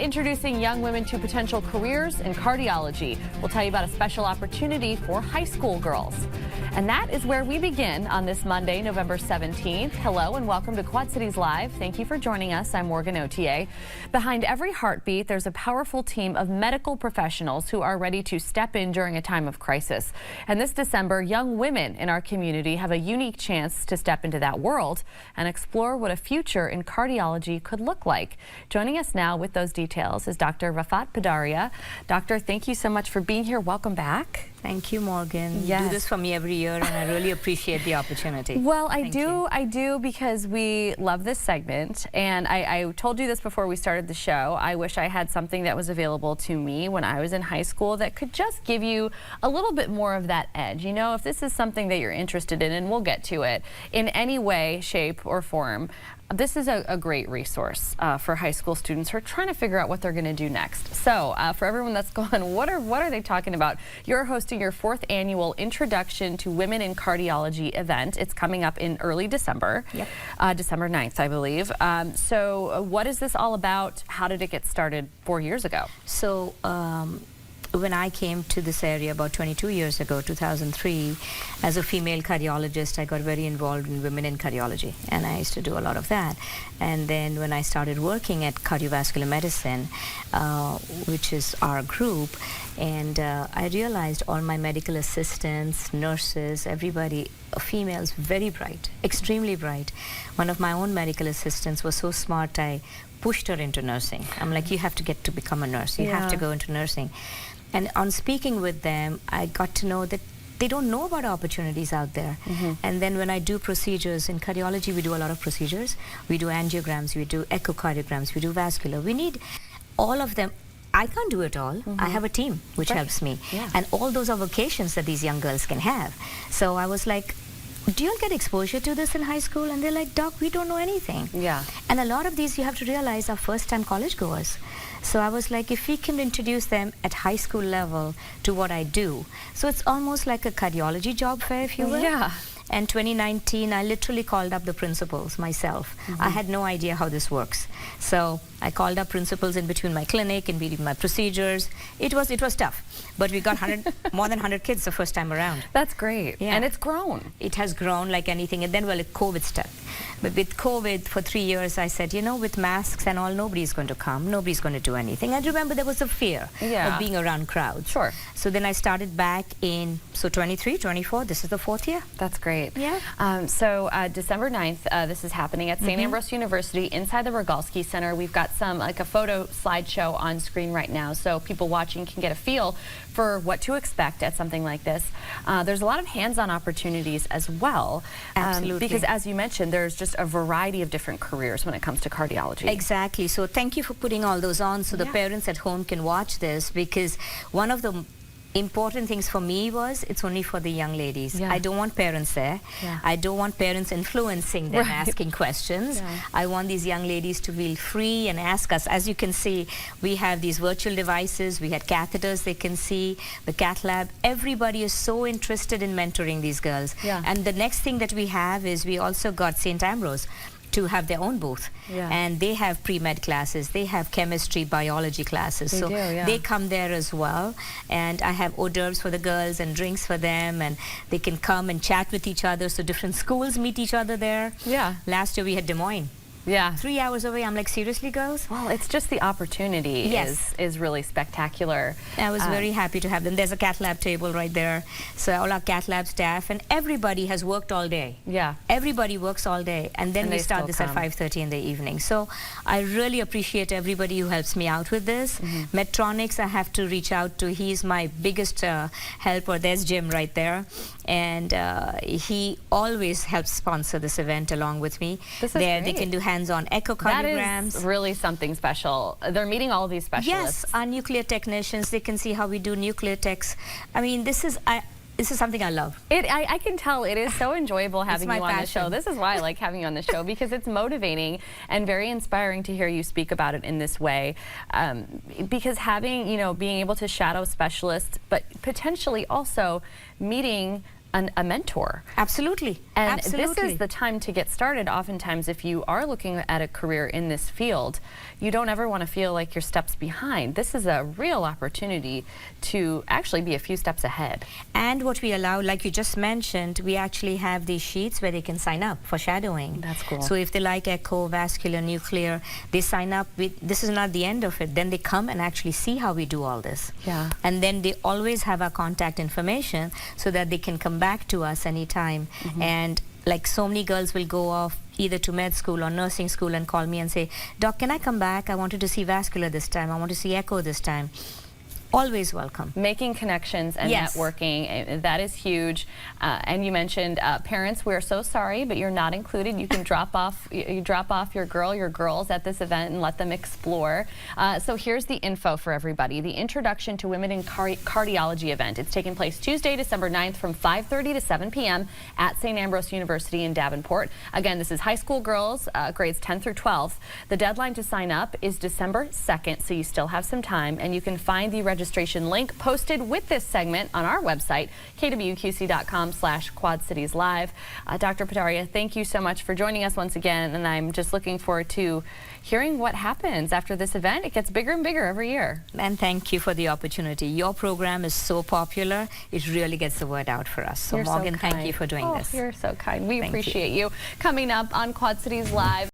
Introducing young women to potential careers in cardiology. We'll tell you about a special opportunity for high school girls. And that is where we begin on this Monday, November 17th. Hello and welcome to Quad Cities Live. Thank you for joining us. I'm Morgan Otier. Behind every heartbeat, there's a powerful team of medical professionals who are ready to step in during a time of crisis. And this December, young women in our community have a unique chance to step into that world and explore what a future in cardiology could look like. Joining us now with those details is Dr. Rafat Padaria. Doctor, thank you so much for being here. Welcome back. Thank you, Morgan. Yes. You do this for me every year, and I really appreciate the opportunity. Well, I do because we love this segment, and I told you this before we started the show. I wish I had something that was available to me when I was in high school that could just give you a little bit more of that edge. You know, if this is something that you're interested in, and we'll get to it, in any way, shape, or form, this is a great resource for high school students who are trying to figure out what they're going to do next. So for everyone that's going, what are they talking about? You're hosting your 4th annual Introduction to Women in Cardiology event. It's coming up in early December, December 9th, I believe. So what is this all about? How did it get started 4 years ago? So when I came to this area about 22 years ago, 2003, as a female cardiologist, I got very involved in women in cardiology, and I used to do a lot of that. And then when I started working at cardiovascular medicine, which is our group, and I realized all my medical assistants, nurses, everybody, females, very bright, extremely bright. One of my own medical assistants was so smart, I pushed her into nursing. I'm like, you have to get to become a nurse. You have to go into nursing. And on speaking with them, I got to know that they don't know about opportunities out there. And then when I do procedures, in cardiology we do a lot of procedures. We do angiograms, we do echocardiograms, we do vascular. We need all of them. I can't do it all. I have a team which helps me. And all those are vocations that these young girls can have. So I was like, do you get exposure to this in high school? And they're like, Doc, we don't know anything. And a lot of these, you have to realize, are first-time college goers. So I was like, if we can introduce them at high school level to what I do. So it's almost like a cardiology job fair, if you will. And 2019, I literally called up the principals myself. I had no idea how this works. So I called up principals in between my clinic and between my procedures. It was tough, but we got more than 100 kids the first time around. That's great. And it's grown. It has grown like anything. And then, well, COVID stuck. But with COVID, for 3 years, I said, you know, with masks and all, nobody's going to come. Nobody's going to do anything. I remember there was a fear of being around crowds. So then I started back in, 23, 24, this is the 4th year. That's great. So December 9th, this is happening at St. Ambrose University inside the Rogalski Center. We've got a photo slideshow on screen right now, so people watching can get a feel for what to expect at something like this. There's a lot of hands-on opportunities as well. Absolutely. Because as you mentioned, there's just a variety of different careers when it comes to cardiology. Exactly. So thank you for putting all those on so the parents at home can watch this, because one of the important things for me was it's only for the young ladies. I don't want parents there. I don't want parents influencing them, asking questions. I want these young ladies to feel free and ask us. As you can see, we have these virtual devices, we had catheters they can see, the cath lab. Everybody is so interested in mentoring these girls. And the next thing that we have is we also got St. Ambrose to have their own booth. And they have pre-med classes, they have chemistry, biology classes. So they come there as well. And I have hors d'oeuvres for the girls and drinks for them, and they can come and chat with each other. So different schools meet each other there. Last year we had Des Moines. 3 hours away. I'm like, seriously, girls? Well, it's just the opportunity is really spectacular. I was very happy to have them. There's a cath lab table right there. So all our cath lab staff, and everybody has worked all day. Everybody works all day. And then we start this at 5:30 in the evening. So I really appreciate everybody who helps me out with this. Medtronics, I have to reach out to. He's my biggest helper. There's Jim right there. And he always helps sponsor this event along with me. This is great. They can do hands-on echocardiograms. That is really something special. They're meeting all of these specialists. Yes, our nuclear technicians, they can see how we do nuclear techs. I mean, this is something I love. I can tell it is so enjoyable having you on the show. This is why I like having you on the show, because it's motivating and very inspiring to hear you speak about it in this way. Because having, being able to shadow specialists, but potentially also meeting a mentor. Absolutely. And Absolutely. this is the time to get started. Oftentimes, if you are looking at a career in this field, you don't ever want to feel like you're steps behind. This is a real opportunity to actually be a few steps ahead. And what we allow, like you just mentioned, we actually have these sheets where they can sign up for shadowing. That's cool. So if they like echo, vascular, nuclear, they sign up. This is not the end of it. Then they come and actually see how we do all this. Yeah. And then they always have our contact information so that they can come back to us anytime. And like so many girls will go off either to med school or nursing school and call me and say, Doc, can I come back? I wanted to see vascular this time. I want to see echo this time. Always welcome. Making connections and Yes. networking, that is huge. And you mentioned parents, we're so sorry, but you're not included. You can drop off your girls at this event and let them explore. So here's the info for everybody. The Introduction to Women in Cardiology event. It's taking place Tuesday, December 9th from 5:30 to 7 p.m. at St. Ambrose University in Davenport. Again, this is high school girls, grades 10 through 12. The deadline to sign up is December 2nd, so you still have some time, and you can find the registration link posted with this segment on our website, kwqc.com/Quad Cities Live. Dr. Pataria, thank you so much for joining us once again, and I'm just looking forward to hearing what happens after this event. It gets bigger and bigger every year. And thank you for the opportunity. Your program is so popular, it really gets the word out for us. So You're Morgan, so thank you kind. for doing this. You're so kind. We Thank you. appreciate you. Coming up on Quad Cities Live.